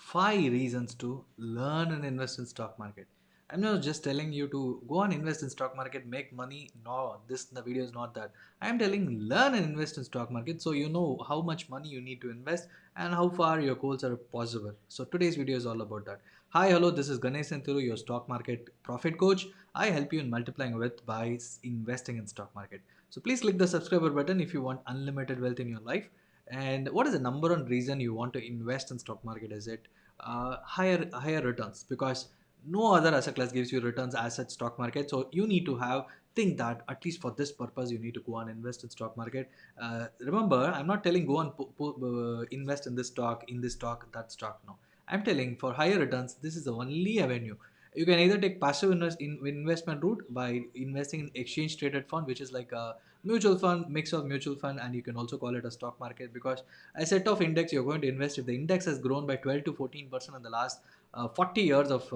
5 reasons to learn and invest in stock market. I'm not just telling you to go and invest in stock market, make money. No, this the video is not that. I'm telling learn and invest in stock market so you know how much money you need to invest and how far your goals are possible. So today's video is all about that. Hi, hello, this is Ganesh Santuru, your stock market profit coach. I help you in multiplying wealth by investing in stock market. So please click the subscriber button if you want unlimited wealth in your life. And what is the number one reason you want to invest in stock market? Is it higher returns? Because no other asset class gives you returns as such stock market. So you need to have think that at least for this purpose you need to go and invest in stock market. Remember, I'm not telling go and invest in this stock, that stock. No, I'm telling for higher returns. This is the only avenue. You can either take passive investment route by investing in exchange traded fund, which is like a mutual fund, mix of mutual fund, and you can also call it a stock market, because a set of index you're going to invest, if the index has grown by 12 to 14% in the last 40 years of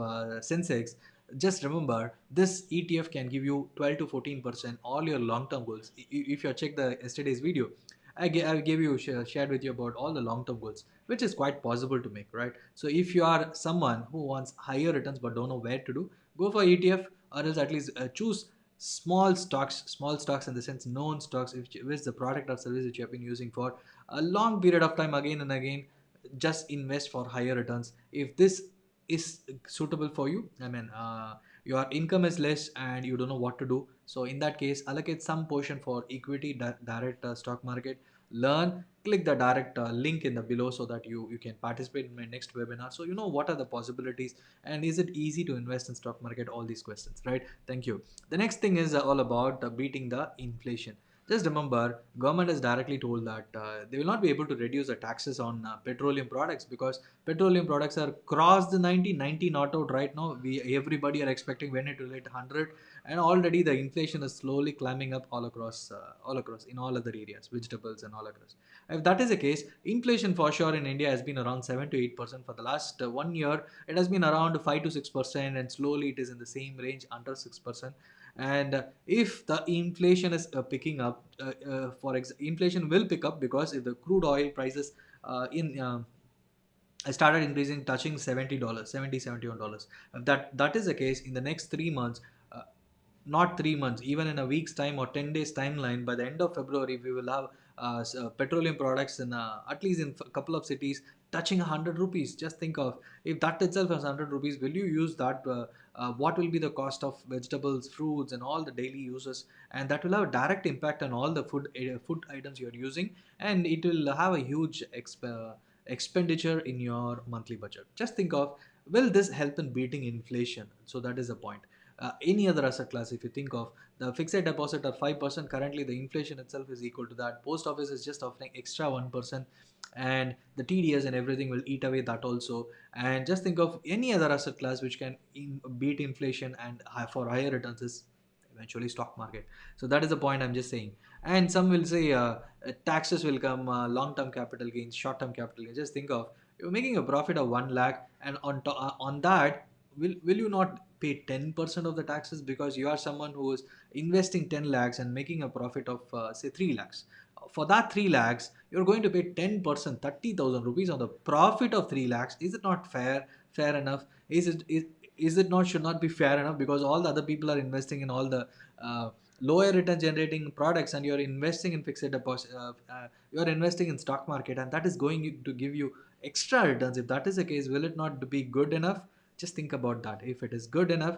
Sensex, just remember this ETF can give you 12 to 14% all your long-term goals. If you check the yesterday's video, I gave you shared with you about all the long-term goals, which is quite possible to make, right? So if you are someone who wants higher returns but don't know where to do, go for ETF, or else at least choose small stocks in the sense known stocks, which is the product or service which you have been using for a long period of time again and again. Just invest for higher returns. If this is suitable for you, I mean, your income is less and you don't know what to do, so in that case allocate some portion for equity direct stock market. Learn, click the direct link in the below so that you can participate in my next webinar, so you know what are the possibilities and is it easy to invest in stock market, all these questions, right? Thank you. The next thing is all about beating the inflation. Just remember, government has directly told that they will not be able to reduce the taxes on petroleum products, because petroleum products are crossed the 90 not out right now. We everybody are expecting when it will hit 100, and already the inflation is slowly climbing up all across in all other areas, vegetables and all across. If that is the case, inflation for sure in India has been around 7 to 8% for the last 1 year. It has been around 5 to 6%, and slowly it is in the same range under 6%. And if the inflation is picking up, inflation will pick up, because if the crude oil prices in started increasing, touching $70, 71 dollars. If that is the case, in the next 3 months, uh, not 3 months, even in a week's time or 10 days timeline, by the end of February, we will have petroleum products in at least in a couple of cities touching 100 rupees. Just think of, if that itself is 100 rupees, will you use that? What will be the cost of vegetables, fruits, and all the daily uses? And that will have a direct impact on all the food items you are using, and it will have a huge expenditure in your monthly budget. Just think of, will this help in beating inflation? So that is the point. Any other asset class, if you think of the fixed deposit at 5%, currently the inflation itself is equal to that. Post office is just offering extra 1%, and the TDS and everything will eat away that also. And just think of any other asset class which can beat inflation and for higher returns is eventually stock market. So that is the point I'm just saying. And some will say taxes will come, long-term capital gains, short-term capital gains. Just think of, you're making a profit of 1 lakh, and on that, will you not pay 10% of the taxes, because you are someone who is investing 10 lakhs and making a profit of say 3 lakhs? For that 3 lakhs you're going to pay 10%, 30,000 rupees on the profit of 3 lakhs. Is it not fair enough? Is it not, should not be fair enough, because all the other people are investing in all the lower return generating products, and you're investing in fixed deposit, you're investing in stock market, and that is going to give you extra returns. If that is the case, will it not be good enough? Just think about that. If it is good enough,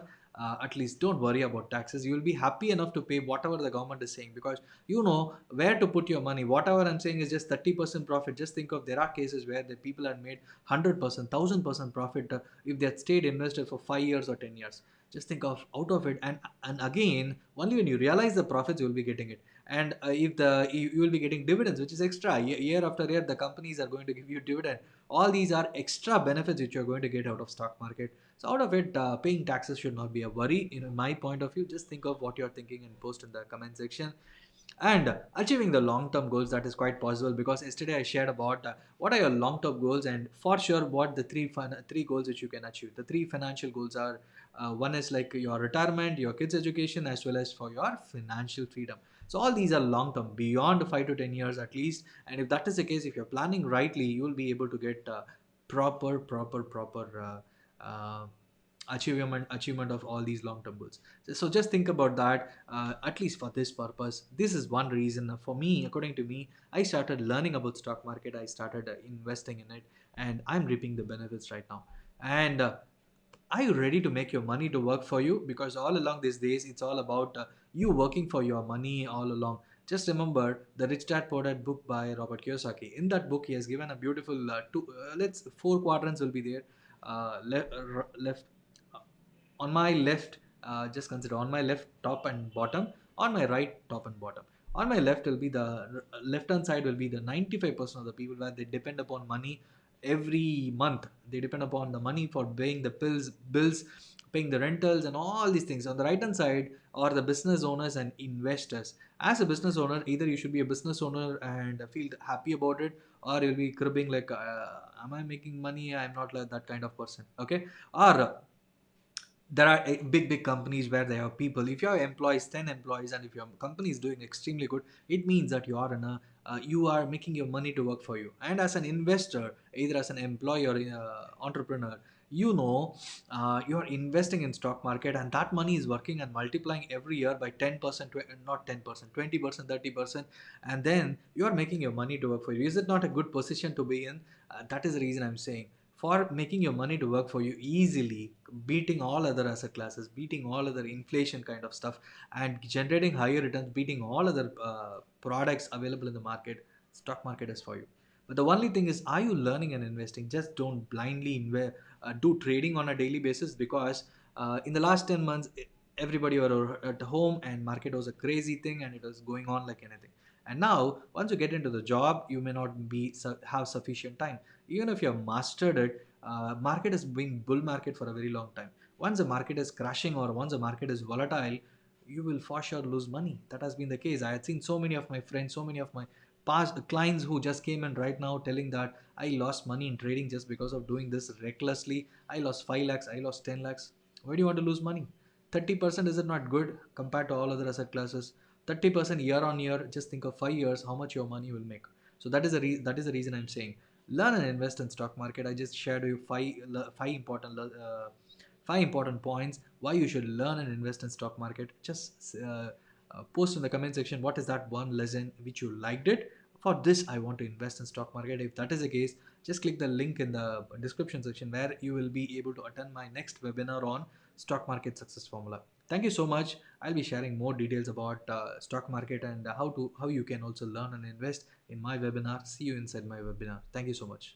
at least don't worry about taxes. You will be happy enough to pay whatever the government is saying, because you know where to put your money. Whatever I'm saying is just 30% profit. Just think of, there are cases where the people have made 100%, 1000% profit if they had stayed invested for 5 years or 10 years. Just think of out of it, and again, only when you realize the profits you will be getting it. And if the you will be getting dividends, which is extra. Year after year the companies are going to give you dividend. All these are extra benefits which you're going to get out of stock market. So out of it, paying taxes should not be a worry in my point of view. Just think of what you're thinking and post in the comment section. And achieving the long-term goals, that is quite possible, because yesterday I shared about what are your long-term goals, and for sure what the three goals which you can achieve. The three financial goals are, one is like your retirement, your kids education, as well as for your financial freedom. So all these are long-term, beyond 5 to 10 years at least. And if that is the case, if you're planning rightly, you will be able to get proper achievement of all these long term goals. So just think about that. At least for this purpose, this is one reason for me. According to me, I started learning about stock market. I started investing in it, and I'm reaping the benefits right now. And are you ready to make your money to work for you? Because all along these days, it's all about you working for your money all along. Just remember the Rich Dad Poor Dad book by Robert Kiyosaki. In that book, he has given a beautiful let's four quadrants will be there. Left on my left, just consider on my left top and bottom, on my right top and bottom. On my left will be the left hand side will be the 95% of the people where they depend upon money every month. They depend upon the money for paying the bills, paying the rentals, and all these things. On the right hand side are the business owners and investors. As a business owner, either you should be a business owner and feel happy about it, or you'll be cribbing like, am I making money? I'm not like that kind of person. Okay, or there are big companies where they have people. If your employees 10 employees, and if your company is doing extremely good, it means that you are in a you are making your money to work for you. And as an investor, either as an employee or entrepreneur, you are investing in stock market, and that money is working and multiplying every year by 10%, not 10%, 20%, 30%, and then you are making your money to work for you. Is it not a good position to be in? That is the reason I'm saying, for making your money to work for you easily, beating all other asset classes, beating all other inflation kind of stuff, and generating higher returns, beating all other products available in the market. Stock market is for you. But the only thing is, are you learning and investing? Just don't blindly do trading on a daily basis, because in the last 10 months, everybody were at home and market was a crazy thing and it was going on like anything. And now once you get into the job, you may not have sufficient time. Even if you have mastered it, market has been bull market for a very long time. Once the market is crashing or once the market is volatile, you will for sure lose money. That has been the case. I had seen so many of my friends, so many of my past clients who just came in right now telling that I lost money in trading just because of doing this recklessly. I lost 5 lakhs, I lost 10 lakhs. Why do you want to lose money? 30%, is it not good compared to all other asset classes? 30% year on year, just think of 5 years how much your money will make. So that is the reason I'm saying learn and invest in stock market. I just shared you five important points why you should learn and invest in stock market. Just post in the comment section what is that one lesson which you liked it. For this, I want to invest in stock market. If that is the case, just click the link in the description section where you will be able to attend my next webinar on stock market success formula. Thank you so much. I'll be sharing more details about stock market and how you can also learn and invest in my webinar. See you inside my webinar. Thank you so much.